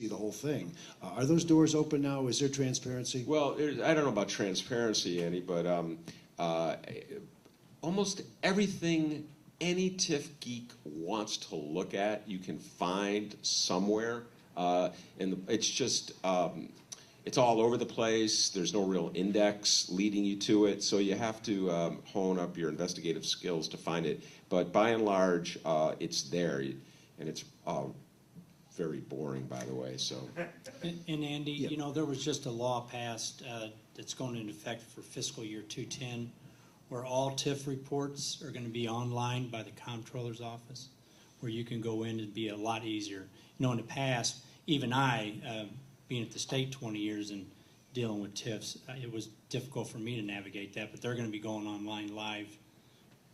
the whole thing. Are those doors open now? Is there transparency? Well, I don't know about transparency, Andy, but almost everything any TIF geek wants to look at, you can find somewhere. And it's just, it's all over the place. There's no real index leading you to it, so you have to hone up your investigative skills to find it. But by and large, it's there, and it's very boring, by the way. So, and Andy, you know, there was just a law passed that's going into effect for fiscal year 2010, where all TIF reports are going to be online by the comptroller's office, where you can go in and be a lot easier. You know, in the past, even I, being at the state 20 years and dealing with TIFs, it was difficult for me to navigate that, but they're going to be going online live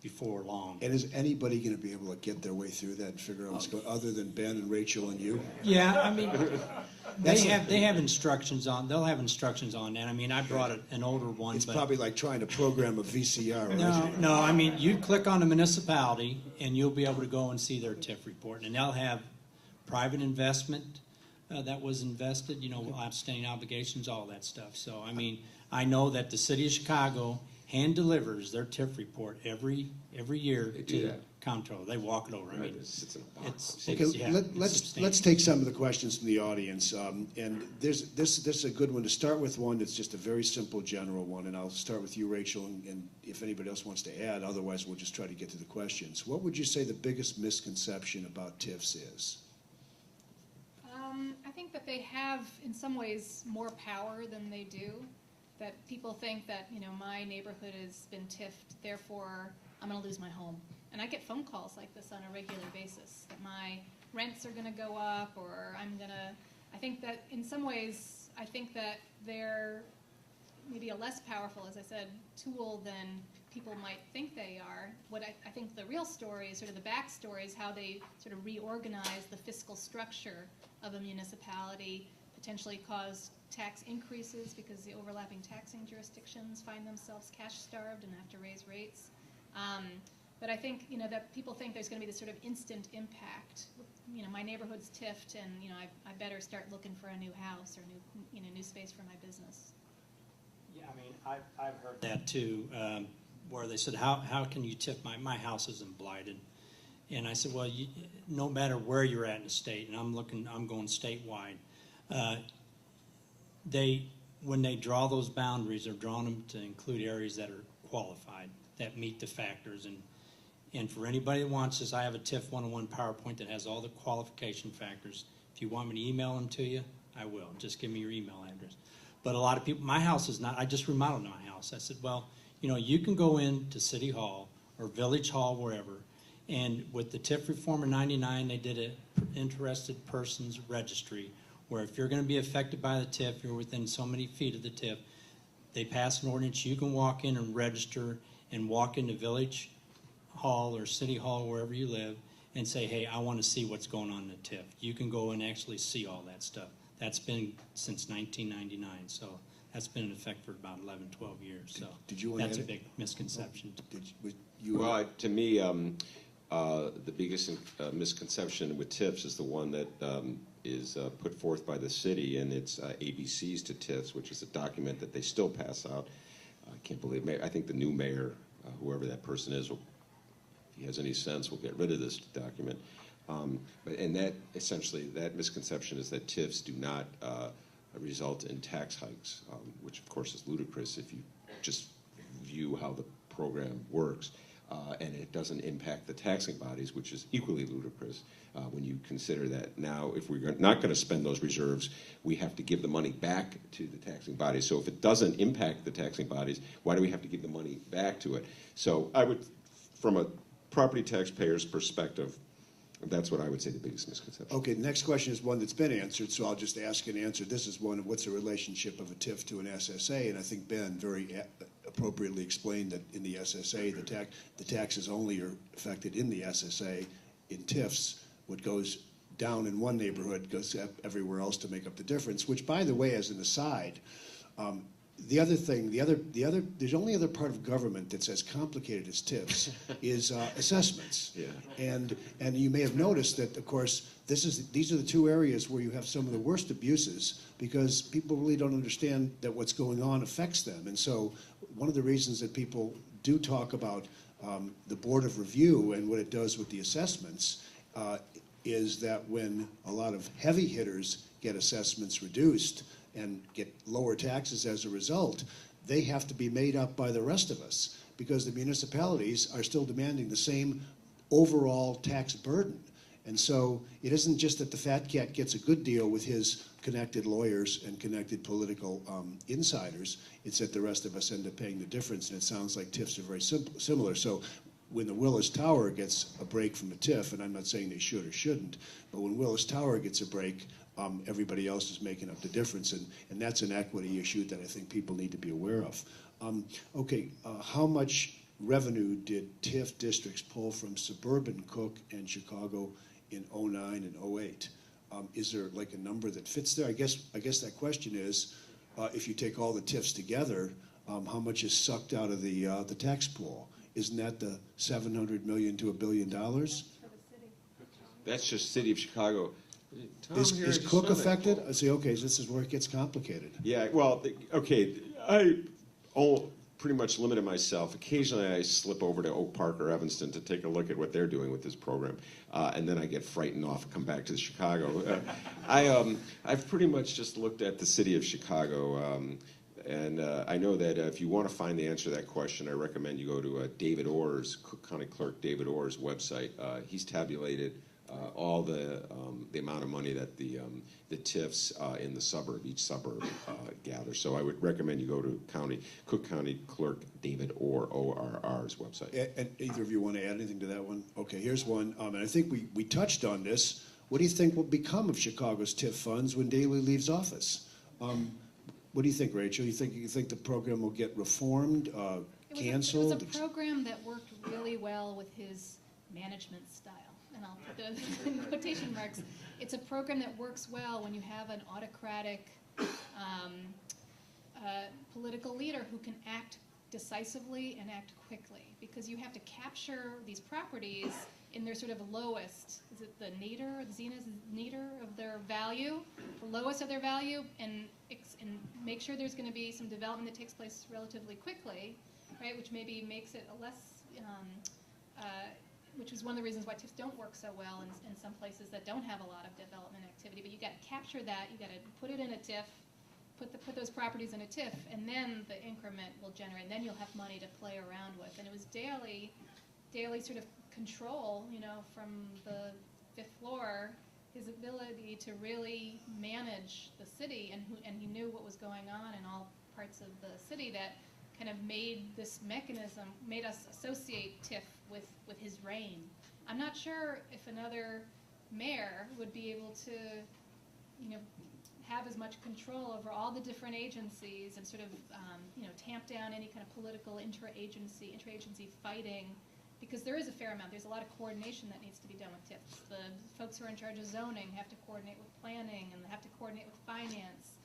before long. And is anybody going to be able to get their way through that and figure out what's going on, other than Ben and Rachel and you? Yeah, I mean, they have instructions on. They'll have instructions on that. I mean, I brought an older one. It's probably like trying to program a VCR. Right? No. I mean, you click on the municipality, and you'll be able to go and see their TIF report, and they'll have private investment that was invested. You know, outstanding obligations, all that stuff. So, I mean, I know that the city of Chicago hand delivers their TIF report every year to comptroller. They walk it over. I mean, it sits in a box. Let's take some of the questions from the audience. And this is a good one to start with. One that's just a very simple, general one. And I'll start with you, Rachel, and if anybody else wants to add. Otherwise, we'll just try to get to the questions. What would you say the biggest misconception about TIFs is? I think that they have, in some ways, more power than they do. That people think that, you know, my neighborhood has been TIF'd, therefore I'm going to lose my home. And I get phone calls like this on a regular basis, that my rents are going to go up, or I think that in some ways, I think that they're maybe a less powerful, as I said, tool than people might think they are. What I think the real story is sort of the backstory is how they sort of reorganize the fiscal structure of a municipality, potentially cause tax increases because the overlapping taxing jurisdictions find themselves cash-starved and have to raise rates. But I think, you know, that people think there's going to be this sort of instant impact. You know, my neighborhood's TIF'd, and, you know, I better start looking for a new house or new space for my business. Yeah, I mean, I've heard that too, where they said, how can you TIF my house isn't blighted? And I said, well, no matter where you're at in the state, and I'm going statewide. When they draw those boundaries, they're drawing them to include areas that are qualified, that meet the factors. And for anybody that wants this, I have a TIF 101 PowerPoint that has all the qualification factors. If you want me to email them to you, I will. Just give me your email address. But a lot of people, my house is not, I just remodeled my house. I said, well, you know, you can go into City Hall or Village Hall, wherever, and with the TIF reform in '99, they did an interested persons registry, where if you're going to be affected by the TIF, you're within so many feet of the TIF, they pass an ordinance, you can walk in and register and walk into Village Hall or City Hall, wherever you live, and say, hey, I want to see what's going on in the TIF. You can go and actually see all that stuff. That's been since 1999, so that's been in effect for about 11, 12 years. So that's a big misconception. Well, to me, the biggest misconception with TIFs is the one that is put forth by the city, and it's ABCs to TIFs, which is a document that they still pass out. I can't believe, I think the new mayor, whoever that person is, if he has any sense, will get rid of this document. And that, essentially, that misconception is that TIFs do not result in tax hikes, which of course is ludicrous if you just view how the program works. And it doesn't impact the taxing bodies, which is equally ludicrous when you consider that now, if we're not going to spend those reserves, we have to give the money back to the taxing bodies. So if it doesn't impact the taxing bodies, why do we have to give the money back to it? So I would, from a property taxpayer's perspective, that's what I would say the biggest misconception. Okay, the next question is one that's been answered, so I'll just ask and answer. This is one of what's the relationship of a TIF to an SSA, and I think Ben very appropriately explained that in the SSA, the taxes only are affected in the SSA. In TIFs, what goes down in one neighborhood goes everywhere else to make up the difference, which, by the way, as an aside, The other thing, there's only other part of government that's as complicated as TIFs is assessments. Yeah. And you may have noticed that, of course, these are the two areas where you have some of the worst abuses because people really don't understand that what's going on affects them. And so one of the reasons that people do talk about the Board of Review and what it does with the assessments is that when a lot of heavy hitters get assessments reduced and get lower taxes as a result, they have to be made up by the rest of us because the municipalities are still demanding the same overall tax burden. And so it isn't just that the fat cat gets a good deal with his connected lawyers and connected political insiders, it's that the rest of us end up paying the difference, and it sounds like TIFs are very similar. So when the Willis Tower gets a break from a TIF, and I'm not saying they should or shouldn't, but when Willis Tower gets a break, everybody else is making up the difference, and that's an equity issue that I think people need to be aware of. How much revenue did TIF districts pull from suburban Cook and Chicago in '09 and '08? Is there like a number that fits there? I guess that question is, if you take all the TIFs together, how much is sucked out of the tax pool? Isn't that the $700 million to $1 billion? That's just City of Chicago. Tom, Is here, I just Cook found that affected? quote. I say, okay, this is where it gets complicated. Yeah, well, pretty much limited myself. Occasionally I slip over to Oak Park or Evanston to take a look at what they're doing with this program. And then I get frightened off and come back to Chicago. I've pretty much just looked at the City of Chicago. And I know that if you want to find the answer to that question, I recommend you go to David Orr's, Cook County Clerk David Orr's website. He's tabulated all the amount of money that the TIFs in the suburb, each suburb, gather. So I would recommend you go to Cook County Clerk David Orr, ORR's website. And either of you want to add anything to that one? Okay, here's one. And I think we touched on this. What do you think will become of Chicago's TIF funds when Daley leaves office? What do you think, Rachel? You think the program will get reformed, canceled? It was a program that worked really well with his management style. And I'll put those in quotation marks. It's a program that works well when you have an autocratic political leader who can act decisively and act quickly, because you have to capture these properties in their sort of lowest, is it the nadir, the zenith nadir of their value, the lowest of their value, and make sure there's going to be some development that takes place relatively quickly, right, which maybe makes it a less, which is one of the reasons why TIFs don't work so well in some places that don't have a lot of development activity. But you got to capture that, you got to put it in a TIF, put those properties in a TIF, and then the increment will generate, and then you'll have money to play around with. And it was daily sort of control, from the fifth floor, his ability to really manage the city, and he knew what was going on in all parts of the city that kind of made this mechanism, made us associate TIF with his reign. I'm not sure if another mayor would be able to, have as much control over all the different agencies and sort of, tamp down any kind of political intra-agency fighting, because there is a fair amount. There's a lot of coordination that needs to be done with TIFs. The folks who are in charge of zoning have to coordinate with planning, and they have to coordinate with finance.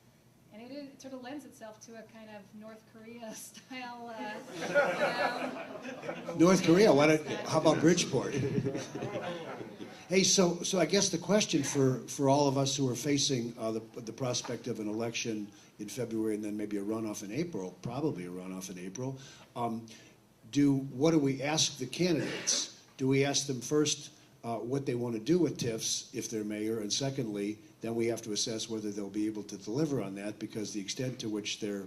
And it sort of lends itself to a kind of North Korea style. North Korea, how about Bridgeport? Hey, so I guess the question for all of us who are facing the prospect of an election in February and then maybe a runoff in April, probably a runoff in April, what do we ask the candidates? Do we ask them first what they want to do with TIFs if they're mayor, and secondly, then we have to assess whether they'll be able to deliver on that, because the extent to which they're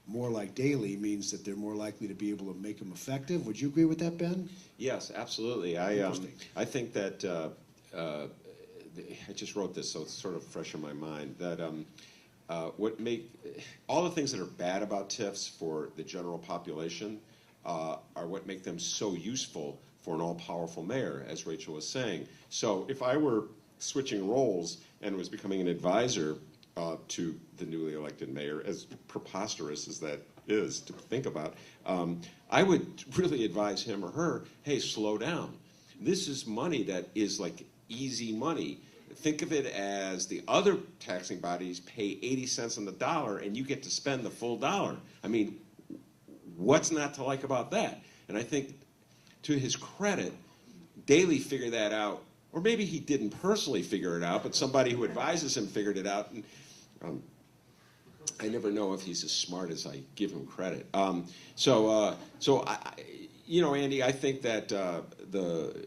more like Daley means that they're more likely to be able to make them effective. Would you agree with that, Ben? Yes, absolutely. I think that I just wrote this, so it's sort of fresh in my mind, that all the things that are bad about TIFs for the general population are what make them so useful for an all-powerful mayor, as Rachel was saying. So if I were switching roles and was becoming an advisor to the newly elected mayor, as preposterous as that is to think about, I would really advise him or her, hey, slow down. This is money that is like easy money think of it as the other taxing bodies pay 80 cents on the dollar and you get to spend the full dollar. I mean, what's not to like about that? And I think, to his credit, Daley figured that out, or maybe he didn't personally figure it out, but somebody who advises him figured it out. And I never know if he's as smart as I give him credit. So Andy, I think that the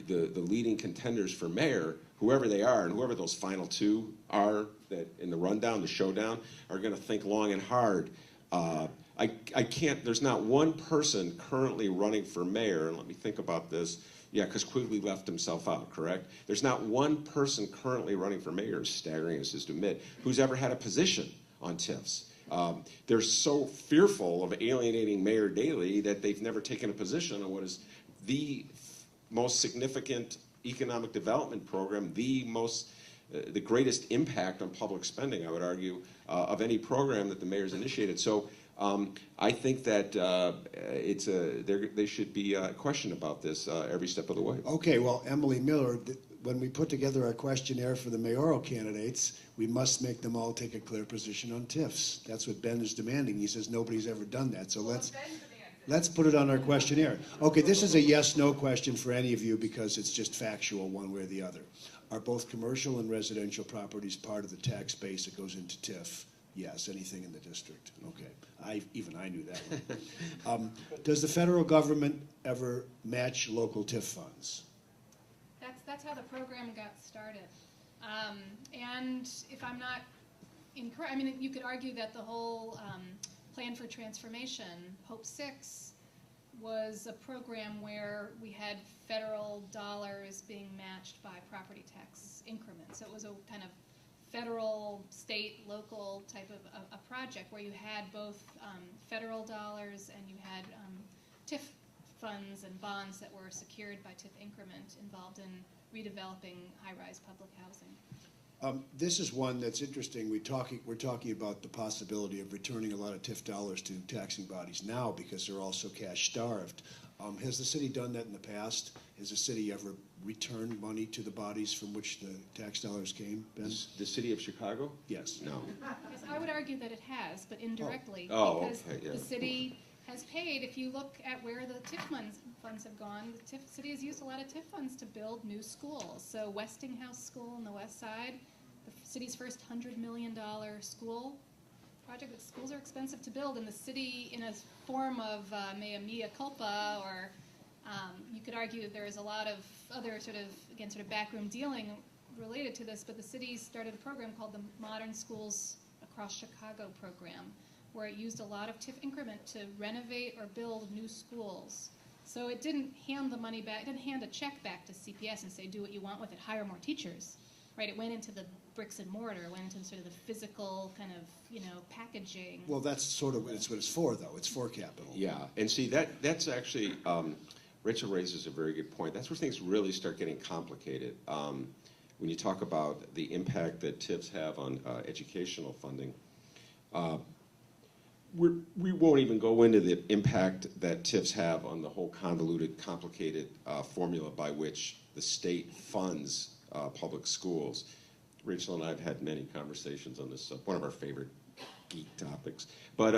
leading contenders for mayor, whoever they are, and whoever those final two are that in the rundown, the showdown, are going to think long and hard. I can't, there's not one person currently running for mayor, and let me think about this. Yeah, because Quigley left himself out, correct? There's not one person currently running for mayor, as staggering as it is to admit, who's ever had a position on TIFs. They're so fearful of alienating Mayor Daley that they've never taken a position on what is the most significant economic development program, the greatest impact on public spending, I would argue, of any program that the mayor's initiated. So I think that they should be questioned about this every step of the way. Okay, well, Emily Miller, when we put together our questionnaire for the mayoral candidates, we must make them all take a clear position on TIFs. That's what Ben is demanding. He says nobody's ever done that. So let's put it on our questionnaire. Okay, this is a yes/no question for any of you because it's just factual one way or the other. Are both commercial and residential properties part of the tax base that goes into TIF? Yes, anything in the district. Okay, even I knew that one. Does the federal government ever match local TIF funds? That's how the program got started. And if I'm not incorrect, I mean, you could argue that the whole Plan for Transformation, Hope 6, was a program where we had federal dollars being matched by property tax increments. So it was a kind of federal, state, local type of a project where you had both federal dollars and you had TIF funds and bonds that were secured by TIF increment involved in redeveloping high-rise public housing. This is one that's interesting. We're talking about the possibility of returning a lot of TIF dollars to taxing bodies now because they're also cash-starved. Has the city done that in the past? Has the city ever returned money to the bodies from which the tax dollars came, Ben? The city of Chicago? Yes. No. Yes, I would argue that it has, but indirectly, Oh, because okay, yeah. the city has paid. If you look at where the TIF funds have gone, the city has used a lot of TIF funds to build new schools. So Westinghouse School on the west side, the city's first $100 million school project. But schools are expensive to build, and the city, in a form of mea culpa, or you could argue there is a lot of other sort of backroom dealing related to this, but the city started a program called the Modern Schools Across Chicago program, where it used a lot of TIF increment to renovate or build new schools. So it didn't hand the money back, it didn't hand a check back to CPS and say, do what you want with it, hire more teachers, right? It went into the bricks and mortar, it went into sort of the physical kind of, packaging. Well, that's sort of what it's for, though. It's for capital. Yeah, and see, that's actually, Rachel raises a very good point. That's where things really start getting complicated. When you talk about the impact that TIFs have on educational funding, we won't even go into the impact that TIFs have on the whole convoluted, complicated formula by which the state funds public schools. Rachel and I have had many conversations on this, one of our favorite geek topics. But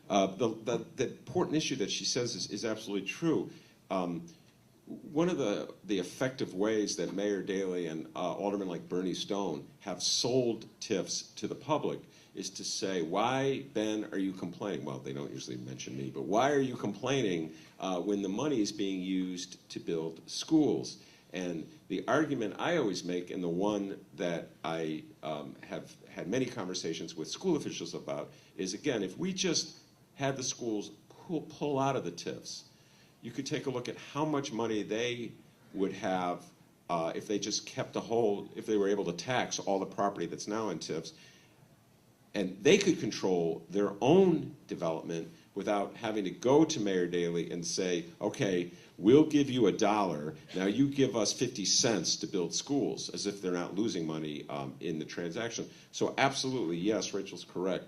the important issue that she says is absolutely true. One of the effective ways that Mayor Daley and aldermen like Bernie Stone have sold TIFs to the public is to say, why, Ben, are you complaining? Well, they don't usually mention me, but why are you complaining when the money is being used to build schools? And the argument I always make, and the one that I have had many conversations with school officials about, is, again, if we just had the schools pull out of the TIFs, you could take a look at how much money they would have if they just kept a hold, if they were able to tax all the property that's now in TIFs, and they could control their own development without having to go to Mayor Daley and say, okay, we'll give you $1, now you give us 50 cents to build schools, as if they're not losing money in the transaction. So absolutely, yes, Rachel's correct.